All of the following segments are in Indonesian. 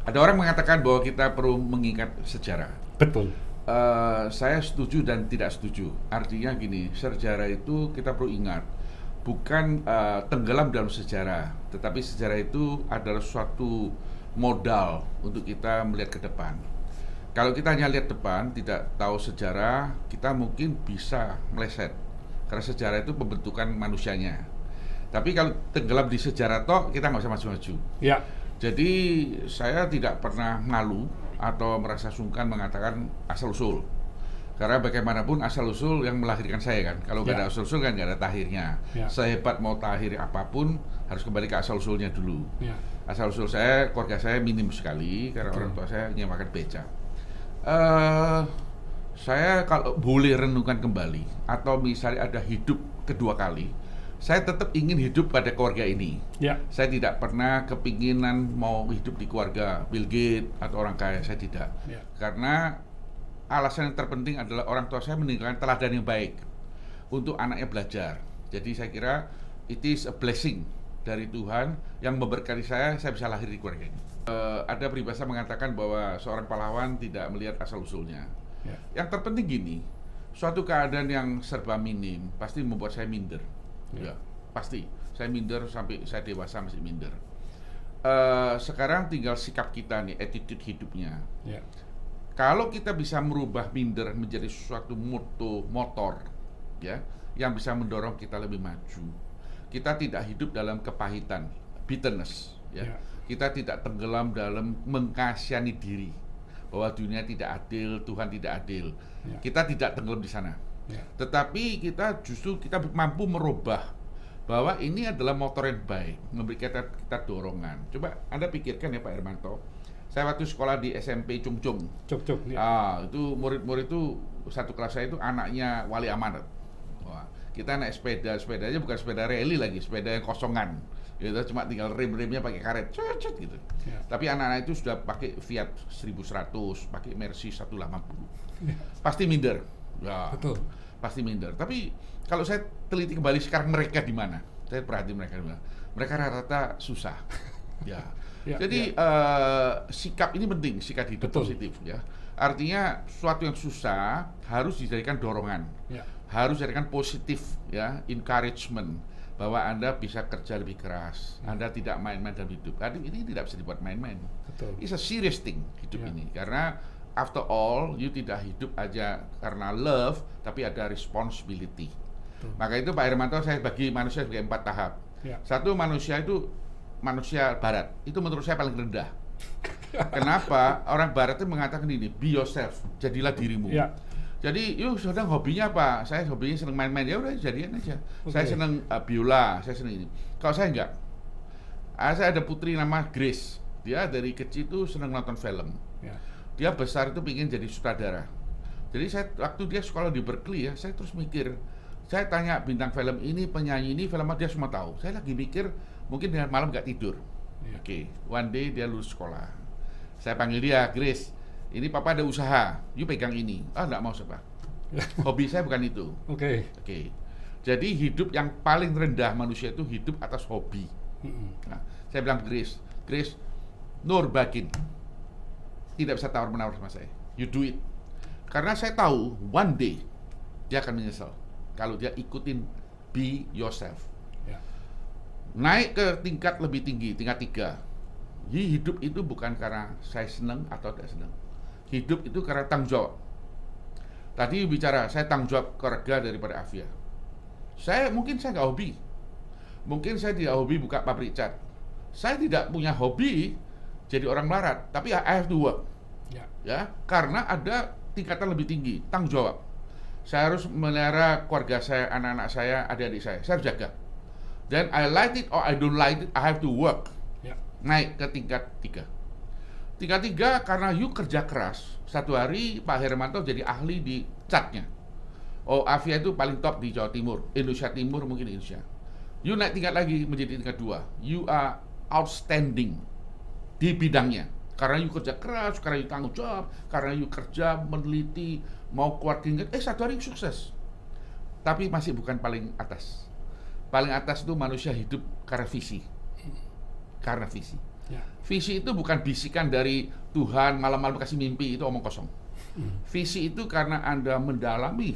Ada orang mengatakan bahwa kita perlu mengingat sejarah. Betul. Saya setuju dan tidak setuju. Artinya gini, sejarah itu kita perlu ingat, bukan tenggelam dalam sejarah, tetapi sejarah itu adalah suatu modal untuk kita melihat ke depan. Kalau kita hanya lihat depan, tidak tahu sejarah, kita mungkin bisa meleset. Karena sejarah itu pembentukan manusianya. Tapi kalau tenggelam di sejarah toh, kita nggak bisa maju-maju. Ya. Jadi saya tidak pernah malu atau merasa sungkan mengatakan asal-usul. Karena bagaimanapun asal-usul yang melahirkan saya kan. Kalau nggak ada asal-usul kan nggak ada tahirnya. Sehebat mau tahir apapun, harus kembali ke asal-usulnya dulu. Asal-usul saya, keluarga saya minim sekali, karena orang tua saya hanya makan beca. Saya kalau boleh renungkan kembali, atau misalnya ada hidup kedua kali, saya tetap ingin hidup pada keluarga ini. Saya tidak pernah kepinginan mau hidup di keluarga Bill Gates atau orang kaya, saya tidak. Karena alasan yang terpenting adalah orang tua saya meninggalkan teladan yang baik untuk anaknya belajar. Jadi saya kira it is a blessing dari Tuhan yang memberkati saya bisa lahir di keluarga ini. Ada peribahasa mengatakan bahwa seorang pahlawan tidak melihat asal-usulnya. Yang terpenting gini, suatu keadaan yang serba minim pasti membuat saya minder. Ya, pasti. Saya minder sampai saya dewasa masih minder. Sekarang tinggal sikap kita nih, attitude hidupnya. Kalau kita bisa merubah minder menjadi suatu motor, ya, yang bisa mendorong kita lebih maju. Kita tidak hidup dalam kepahitan, bitterness, ya. Kita tidak tenggelam dalam mengkasihani diri bahwa dunia tidak adil, Tuhan tidak adil. Kita tidak tenggelam di sana. Tetapi kita justru mampu merubah bahwa ini adalah motor yang baik, memberi kita dorongan. Coba Anda pikirkan ya Pak Hermanto, saya waktu sekolah di SMP Cungcung, itu murid-murid itu satu kelas saya itu anaknya wali amanat. Wah, kita naik sepedanya bukan sepeda rally lagi, sepeda yang kosongan. Gitu, cuma tinggal rem-remnya pakai karet, gitu. Tapi anak-anak itu sudah pakai Fiat 1100, pakai Mercy 180. Pasti minder. Ya, betul. Pasti minder. Tapi kalau saya teliti kembali sekarang mereka di mana? Saya perhati mereka di mana? Mereka rata-rata susah. Jadi sikap ini penting, sikap hidup positif ya. Artinya sesuatu yang susah harus dijadikan dorongan. Harus dijadikan positif ya, encouragement bahwa Anda bisa kerja lebih keras. Anda tidak main-main dalam hidup. Ini tidak bisa dibuat main-main. It's a serious thing hidup ini. Karena after all, you tidak hidup aja karena love, tapi ada responsibility. Maka itu Pak Hermanto, saya bagi manusia sebagai 4 tahap. Satu, manusia itu manusia barat. Itu menurut saya paling rendah. Kenapa? Orang barat itu mengatakan ini, be yourself, jadilah dirimu. Jadi, yuk sedang hobinya apa? Saya hobinya senang main-main, ya udah jadian aja. Saya senang biola, saya senang ini. Kalau saya enggak. Saya ada putri nama Grace. Dia dari kecil itu senang nonton film. Dia besar itu ingin jadi sutradara. Jadi saya waktu dia sekolah di Berkeley ya, saya terus mikir. Saya tanya bintang film ini, penyanyi ini, film dia semua tahu. Saya lagi mikir, mungkin dengan malam nggak tidur. One day dia lulus sekolah. Saya panggil dia, Grace, ini papa ada usaha, you pegang ini. Nggak mau siapa. Hobi saya bukan itu. Jadi hidup yang paling rendah manusia itu hidup atas hobi. Nah, saya bilang Grace, Nur Bakin tidak bisa tawar-menawar sama saya. You do it. Karena saya tahu one day dia akan menyesal kalau dia ikutin be yourself. Naik ke tingkat lebih tinggi, tingkat 3. Hidup itu bukan karena saya senang atau tidak senang. Hidup itu karena tanggung jawab. Tadi bicara, saya tanggung jawab keluarga daripada Afia. Mungkin saya nggak hobi. Mungkin saya tidak hobi buka pabrik cat. Saya tidak punya hobi jadi orang melarat, tapi I have to work. Ya, karena ada tingkatan lebih tinggi, tanggung jawab. Saya harus melihara keluarga saya, anak-anak saya, adik-adik saya harus jaga. Dan I like it or I don't like it, I have to work. Naik ke tingkat 3. Tingkat 3 karena you kerja keras. Satu hari Pak Hermanto jadi ahli di catnya. Afia itu paling top di Jawa Timur, Indonesia Timur mungkin Indonesia. You naik tingkat lagi menjadi tingkat 2. You are outstanding di bidangnya. Karena you kerja keras, karena you tanggung jawab, karena you kerja meneliti, mau kuat tingkat. Satu hari sukses. Tapi masih bukan paling atas. Paling atas itu manusia hidup karena visi. Karena visi. Visi itu bukan bisikan dari Tuhan malam-malam kasih mimpi, itu omong kosong. Visi itu karena Anda mendalami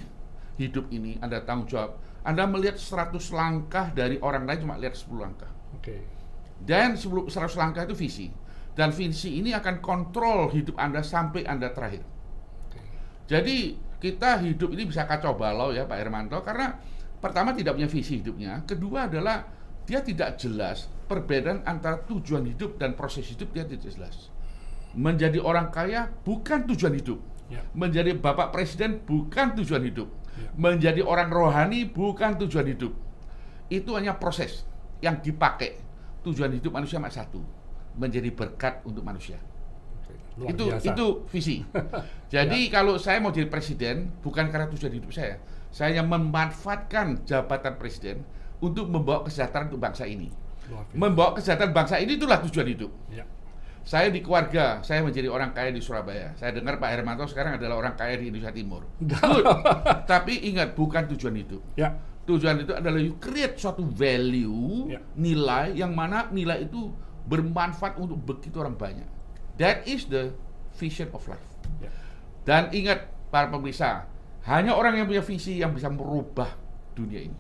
hidup ini, Anda tanggung jawab. Anda melihat 100 langkah dari orang lain cuma lihat 10 langkah. Dan 100 langkah itu visi. Dan visi ini akan kontrol hidup Anda sampai Anda terakhir. Jadi kita hidup ini bisa kacau balau ya Pak Hermanto, karena pertama tidak punya visi hidupnya, kedua adalah dia tidak jelas perbedaan antara tujuan hidup dan proses hidup, dia tidak jelas. Menjadi orang kaya bukan tujuan hidup, menjadi Bapak Presiden bukan tujuan hidup, menjadi orang rohani bukan tujuan hidup. Itu hanya proses yang dipakai. Tujuan hidup manusia cuma satu, menjadi berkat untuk manusia. Itu visi. Jadi kalau saya mau jadi presiden bukan karena tujuan hidup saya hanya memanfaatkan jabatan presiden untuk membawa kesejahteraan untuk bangsa ini. Membawa kesejahteraan bangsa ini, itulah tujuan hidup. Saya di keluarga, saya menjadi orang kaya di Surabaya. Saya dengar Pak Hermanto sekarang adalah orang kaya di Indonesia Timur. Good. Tapi ingat, bukan tujuan hidup. Tujuan itu adalah you create suatu value, nilai yang mana nilai itu bermanfaat untuk begitu orang banyak. That is the vision of life. Dan ingat para pemirsa, hanya orang yang punya visi yang bisa merubah dunia ini.